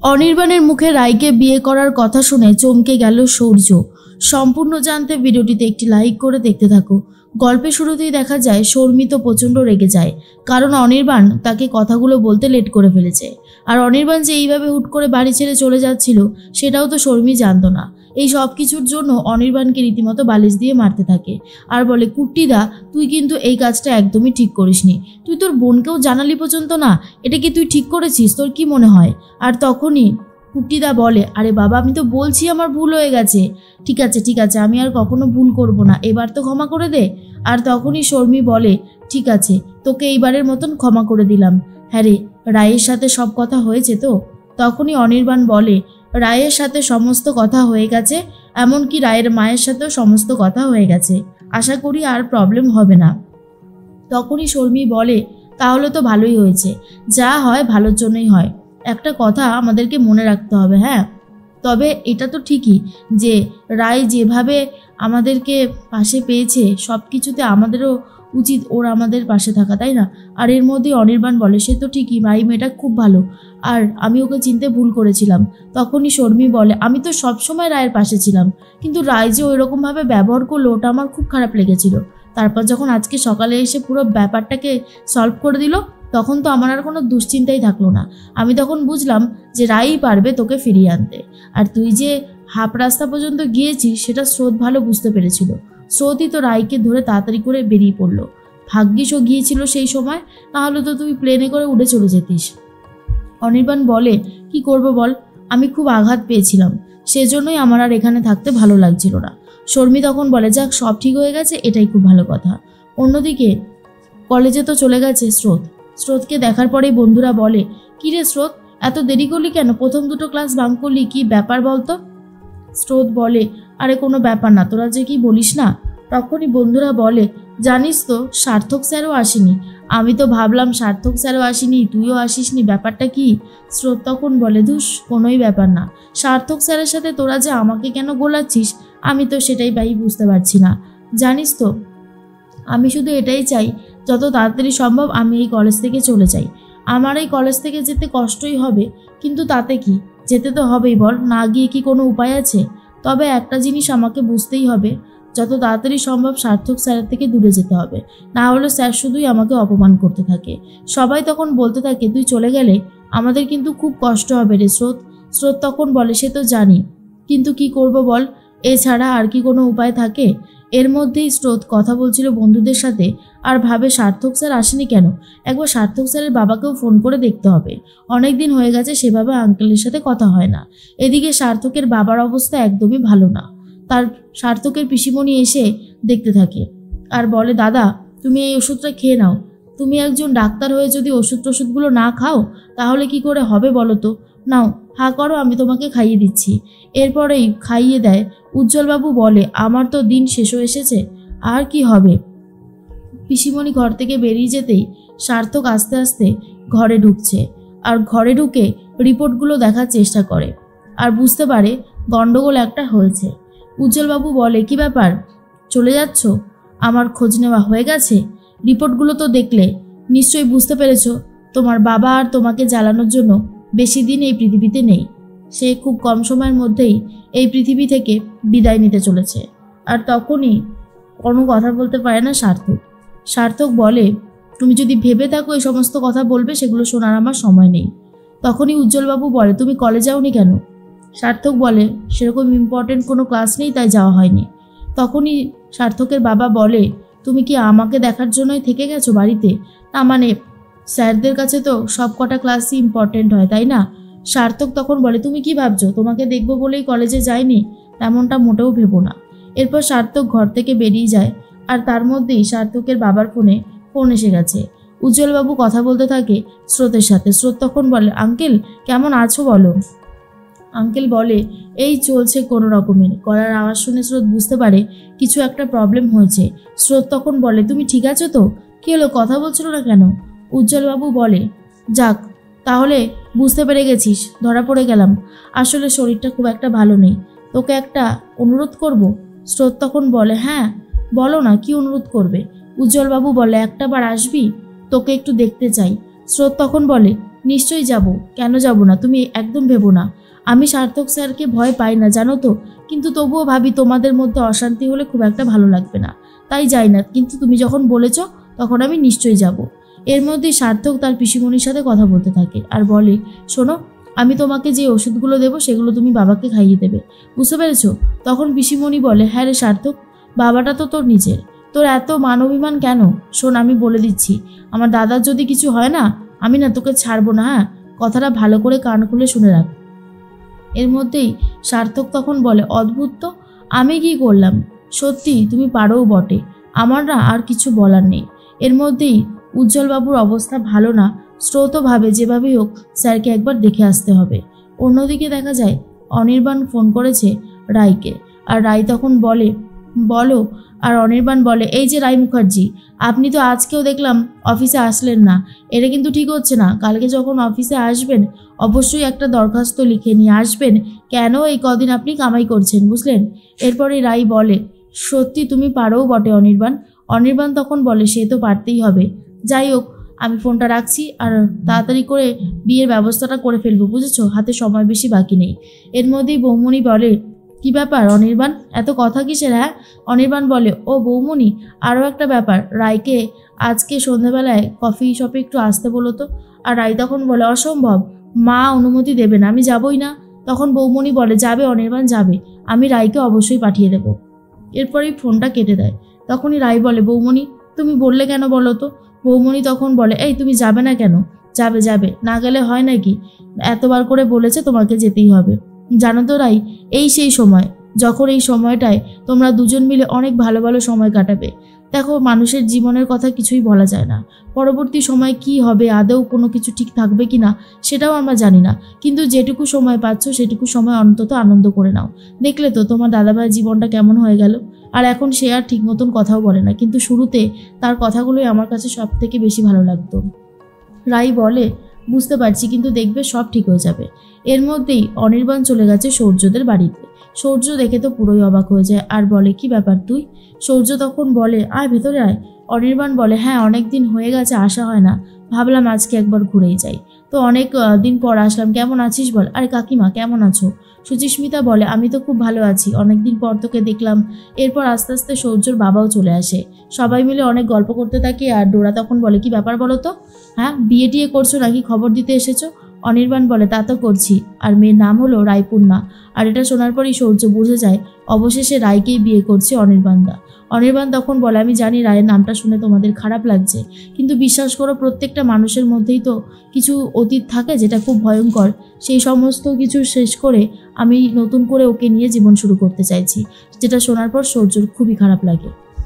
অনির্বাণের মুখে রায়কে বিয়ে করার কথা শুনে চমকে গেল সূর্য। সম্পূর্ণ জানতে ভিডিওটিতে একটি লাইক করে দেখতে থাকো। গল্পের শুরুতেই দেখা যায় শর্মি তো প্রচণ্ড রেগে যায়, কারণ অনির্বাণ তাকে কথাগুলো বলতে লেট করে ফেলেছে। আর অনির্বাণ যে এইভাবে হুট করে বাড়ি ছেড়ে চলে যাচ্ছিল সেটাও তো শর্মি জানতো না। এই সব কিছুর জন্য অনির্বাণকে রীতিমতো বালিশ দিয়ে মারতে থাকে আর বলে, কুট্টিদা তুই কিন্তু এই কাজটা একদমই ঠিক করিসনি, তুই তোর বোনকেও জানালি পর্যন্ত না, এটা কি তুই ঠিক করেছিস? তোর কি মনে হয়? আর তখনই কুট্টিদা বলে, আরে বাবা আমি তো বলছি আমার ভুল হয়ে গেছে, ঠিক আছে আমি আর কখনো ভুল করব না, এবার তো ক্ষমা করে দে। আর তখনই শর্মি বলে, ঠিক আছে তোকে এইবারের মতন ক্ষমা করে দিলাম। হ্যাঁ রে, রায়ের সাথে সব কথা হয়েছে তো? তখনই অনির্বাণ বলে, রায়ের সাথে সমস্ত কথা হয়ে গেছে, এমনকি রায়ের মায়ের সাথেও সমস্ত কথা হয়ে গেছে, আশা করি আর প্রবলেম হবে না। তখনই শর্মি বলে, তাহলে তো ভালোই হয়েছে, যা হয় ভালোর জন্যই হয়। একটা কথা আমাদেরকে মনে রাখতে হবে, হ্যাঁ, তবে এটা তো ঠিকই যে রায় যেভাবে আমাদেরকে পাশে পেয়েছে সব কিছুতে আমাদেরও উচিত ওর আমাদের পাশে থাকা, তাই না? আর এর মধ্যে অনির্বাণ বলে, সে তো ঠিকই, ভাই মেয়েটা খুব ভালো, আর আমি ওকে চিনতে ভুল করেছিলাম। তখনই শর্মি বলে, আমি তো সবসময় রায়ের পাশে ছিলাম, কিন্তু রায় যে ওইরকমভাবে ব্যবহার করলো ওটা আমার খুব খারাপ লেগেছিল। তারপর যখন আজকে সকালে এসে পুরো ব্যাপারটাকে সলভ করে দিল, তখন তো আমার আর কোনো দুশ্চিন্তাই থাকলো না। আমি তখন বুঝলাম যে রায়ই পারবে তোকে ফিরিয়ে আনতে। আর তুই যে হাফ রাস্তা পর্যন্ত গিয়েছিস সেটা স্রোত ভালো বুঝতে পেরেছিল, স্রোতই তো রায়কে ধরে তাড়াতাড়ি করে বেরিয়ে পড়লো। ভাগ্যিস ও গিয়েছিল সেই সময়, নাহলে তো তুই প্লেনে করে উড়ে চলে যেতিস। অনির্বাণ বলে, কি করব বল, আমি খুব আঘাত পেয়েছিলাম, সেজন্যই আমার আর এখানে থাকতে ভালো লাগছিল না। শর্মি তখন বলে, যাক সব ঠিক হয়ে গেছে, এটাই খুব ভালো কথা। অন্যদিকে কলেজে তো চলে গেছে স্রোত। স্রোতকে দেখার পরেই বন্ধুরা বলে, কি রে স্রোত, এত দেরি করলি কেন? প্রথম দুটো ক্লাস বাঙ্ক করলি, কি ব্যাপার বলতো? স্রোত বলে, আরে কোনো ব্যাপার না, তোরা যে কি বলিস না। তখনই বন্ধুরা বলে, জানিস তো সার্থক স্যারও আসেনি। আমি তো ভাবলাম সার্থক স্যারও আসেনি, তুইও আসিসনি, ব্যাপারটা কি? স্রোত তখন বলে, ধুস, কোনোই ব্যাপার না, সার্থক স্যারের সাথে তোরা যে আমাকে কেন গোলাচ্ছিস আমি তো সেটাই ভাই বুঝতে পারছি না। জানিস তো আমি শুধু এটাই চাই, যত তাড়াতাড়ি সম্ভব আমি এই কলেজ থেকে চলে যাই। আমার এই কলেজ থেকে যেতে কষ্টই হবে, কিন্তু তাতে কি, যেতে তো হবেই, বল না গিয়ে কি কোনো উপায় আছে? তবে একটা জিনিস আমাকে বুঝতেই হবে, যত তাড়াতাড়ি সম্ভব সার্থক স্যারের থেকে দূরে যেতে হবে, না হলে স্যার শুধুই আমাকে অপমান করতে থাকে। সবাই তখন বলতে থাকে, তুই চলে গেলে আমাদের কিন্তু খুব কষ্ট হবে রে স্রোত। স্রোত তখন বলে, সে তো জানি, কিন্তু কি করব বল, এছাড়া আর কি কোনো উপায় থাকে? এর মধ্যেই স্রোত কথা বলছিল বন্ধুদের সাথে আর ভাবে, সার্থক স্যার আসেনি কেন, একবার সার্থক স্যারের বাবাকেও ফোন করে দেখতে হবে, অনেক দিন হয়ে গেছে সেভাবে আঙ্কেলের সাথে কথা হয় না। এদিকে সার্থকের বাবার অবস্থা একদমই ভালো না। তার সার্থকের পিসিমণি এসে দেখতে থাকে আর বলে, দাদা তুমি এই ওষুধটা খেয়ে নাও, তুমি একজন ডাক্তার হয়ে যদি ওষুধগুলো না খাও তাহলে কি করে হবে বলো তো? নাও হা করো, আমি তোমাকে খাইয়ে দিচ্ছি। এরপরেই খাইয়ে দেয়। উজ্জ্বলবাবু বলে, আমার তো দিন শেষ হয়ে এসেছে, আর কি হবে? পিসিমণি ঘর থেকে বেরিয়ে যেতেই সার্থক আস্তে আস্তে ঘরে ঢুকছে, আর ঘরে ঢুকে রিপোর্টগুলো দেখার চেষ্টা করে আর বুঝতে পারে গন্ডগোল একটা হয়েছে। উজ্জ্বলবাবু বলে, কি ব্যাপার, চলে যাচ্ছ? আমার খোঁজ নেওয়া হয়ে গেছে, রিপোর্টগুলো তো দেখলে, নিশ্চয়ই বুঝতে পেরেছ তোমার বাবা আর তোমাকে জ্বালানোর জন্য বেশি দিন এই পৃথিবীতে নেই, সে খুব কম সময়ের মধ্যেই এই পৃথিবী থেকে বিদায় নিতে চলেছে। আর তখনই কোনো কথা বলতে পারে না সার্থক। সার্থক বলে, তুমি যদি ভেবে থাকো এই সমস্ত কথা বলবে, সেগুলো শোনার আমার সময় নেই। তখনই উজ্জ্বলবাবু বলে, তুমি কলেজ যাওনি কেন? সার্থক বলে, সেরকম ইম্পর্টেন্ট কোনো ক্লাস নেই, তাই যাওয়া হয়নি। তখনই সার্থকের বাবা বলে, তুমি কি আমাকে দেখার জন্যই থেকে গেছো বাড়িতে? না মানে স্যারদের কাছে তো সব কটা ক্লাসই ইম্পর্টেন্ট হয়, তাই না? সার্থক তখন বলে, তুমি কি ভাবছো তোমাকে দেখবো বলেই কলেজে যাইনি? তেমনটা মোটেও ভেবো না। এরপর সার্থক ঘর থেকে বেরিয়ে যায়, আর তার মধ্যেই সার্থকের বাবার ফোন এসে গেছে। উজ্জ্বলবাবু কথা বলতে থাকে স্রোতের সাথে। স্রোত তখন বলে, আঙ্কেল কেমন আছো বলো। আঙ্কেল বলে, এই চলছে কোনো রকমের। গলার আওয়াজ শুনে স্রোত বুঝতে পারে কিছু একটা প্রবলেম হয়েছে। স্রোত তখন বলে, তুমি ঠিক আছো তো? কী হলো, কথা বলছিল না কেন? উজ্জ্বলবাবু বলে, যাক তাহলে বুঝতে পেরে গেছিস, ধরা পড়ে গেলাম, আসলে শরীরটা খুব একটা ভালো নেই, তোকে একটা অনুরোধ করব। স্রোত তখন বলে, হ্যাঁ বলো না, কি অনুরোধ করবে? উজ্জ্বলবাবু বলে, একটা বার আসবি, তোকে একটু দেখতে চাই। স্রোত তখন বলে, নিশ্চয়ই যাব, কেন যাব না, তুমি একদম ভেবো না। আমি সার্থক স্যারকে ভয় পাই না জানো তো, কিন্তু তবুও ভাবি তোমাদের মধ্যে অশান্তি হলে খুব একটা ভালো লাগবে না, তাই যাই না, কিন্তু তুমি যখন বলেছ তখন আমি নিশ্চয়ই যাব। এর মধ্যেই সার্থক তার পিসিমণির সাথে কথা বলতে থাকে আর বলে, শোনো, আমি তোমাকে যে ওষুধগুলো দেবো সেগুলো তুমি বাবাকে খাইয়ে দেবে, বুঝতে পেরেছো? তখন পিসিমণি বলে, হ্যাঁ রে সার্থক, বাবাটা তো তোর নিজের, তোর এত মানবিমান কেন? শোন, আমি বলে দিচ্ছি, আমার দাদার যদি কিছু হয় না, আমি না তোকে ছাড়বো না, হ্যাঁ, কথাটা ভালো করে কান খুলে শুনে রাখ। এর মধ্যেই সার্থক তখন বলে, অদ্ভুত তো, আমি কি করলাম? সত্যি তুমি পারোও বটে, আমার না আর কিছু বলার নেই। এর মধ্যেই উজ্জ্বলবাবুর অবস্থা ভালো না, স্রোত ভাবে যেভাবেই হোক স্যারকে একবার দেখে আসতে হবে। অন্যদিকে দেখা যায় অনির্বাণ ফোন করেছে রায়কে, আর রায় তখন বলে, বলো। আর অনির্বাণ বলে, এই যে রায় মুখার্জি, আপনি তো আজকেও দেখলাম অফিসে আসলেন না, এটা কিন্তু ঠিক হচ্ছে না। কালকে যখন অফিসে আসবেন অবশ্যই একটা দরখাস্ত লিখে নিয়ে আসবেন, কেন এই কদিন আপনি কামাই করছেন, বুঝলেন? এরপরে রায় বলে, সত্যি তুমি পারোও বটে অনির্বাণ। অনির্বাণ তখন বলে, সে তো পারতেই হবে, যাই হোক আমি ফোনটা রাখছি, আর তাড়াতাড়ি করে বিয়ের ব্যবস্থাটা করে ফেলবো, বুঝেছো? হাতে সময় বেশি বাকি নেই। এর মধ্যেই বৌমণি বলে, কি ব্যাপার অনির্বাণ, এত কথা কিসের? হ্যাঁ, অনির্বাণ বলে, ও বৌমণি, আরও একটা ব্যাপার, রায়কে আজকে সন্ধ্যাবেলায় কফি শপে একটু আসতে বলো তো। আর রায় তখন বলে, অসম্ভব, মা অনুমতি দেবে না, আমি যাবই না। তখন বৌমণি বলে, যাবে অনির্বাণ, যাবে, আমি রায়কে অবশ্যই পাঠিয়ে দেব। এরপরেই ফোনটা কেটে দেয়। তখনই রায় বলে, বৌমণি তুমি বললে কেন বলো তো? বৌমণি তখন বলে, এই তুমি যাবে না কেন? যাবে যাবে, না গেলে হয় নাকি? এতবার করে বলেছে তোমাকে যেতেই হবে। জানো তো রাই, এই সেই সময় যখন এই সময়টায় তোমরা দুজন মিলে অনেক ভালো ভালো সময় কাটাবে। দেখো, মানুষের জীবনের কথা কিছুই বলা যায় না, পরবর্তী সময় কি হবে, আদৌ কোনো কিছু ঠিক থাকবে কি না সেটাও আমরা জানি না, কিন্তু যেটুকু সময় পাচ্ছ সেটুকু সময় অন্তত আনন্দ করে নাও। দেখলে তো তোমার দাদাভাইয়ের জীবনটা কেমন হয়ে গেল, আর এখন সে আর ঠিক মতন কথাও বলে না, কিন্তু শুরুতে তার কথাগুলোই আমার কাছে সব থেকে বেশি ভালো লাগতো। রাই বলে, বুঝতে পারছি, কিন্তু দেখবে সব ঠিক হয়ে যাবে। এর মধ্যেই অনির্বাণ চলে গেছে সৌর্যদের বাড়িতে। সৌর্য দেখে তো পুরোই অবাক হয়ে যায় আর বলে, কি ব্যাপার তুই? সৌর্য তখন বলে, আয় ভেতরে আয়। অনির্বাণ বলে, হ্যাঁ, অনেক দিন হয়ে গেছে, আসা হয় না, ভাবলাম আজকে একবার ঘুরেই যাই, তো অনেক দিন পর আসলাম, কেমন আছিস বল। আরে কাকিমা কেমন আছো? সুচিস্মিতা বলে, আমি তো খুব ভালো আছি, অনেকদিন পর তোকে দেখলাম। এরপর আস্তে আস্তে সৌর্যর বাবাও চলে আসে, সবাই মিলে অনেক গল্প করতে থাকে। আর ডোরা তখন বলে, কি ব্যাপার বলো তো, হ্যাঁ, বিয়ে টিয়ে করছো নাকি, খবর দিতে এসেছো? অনির্বাণ বলে, তা তো করছি, আর মেয়ের নাম হলো রায়পূর্ণা। আর এটা শোনার পরই সৌর্য বুঝে যায় অবশেষে রায়কেই বিয়ে করছে অনির্বাণদা। অনির্বাণ তখন বলে, আমি জানি রায়ের নামটা শুনে তোমাদের খারাপ লাগছে, কিন্তু বিশ্বাস করো, প্রত্যেকটা মানুষের মধ্যেই তো কিছু অতীত থাকে যেটা খুব ভয়ঙ্কর, সেই সমস্ত কিছু শেষ করে আমি নতুন করে ওকে নিয়ে জীবন শুরু করতে চাইছি। যেটা শোনার পর সৌর্যর খুবই খারাপ লাগে।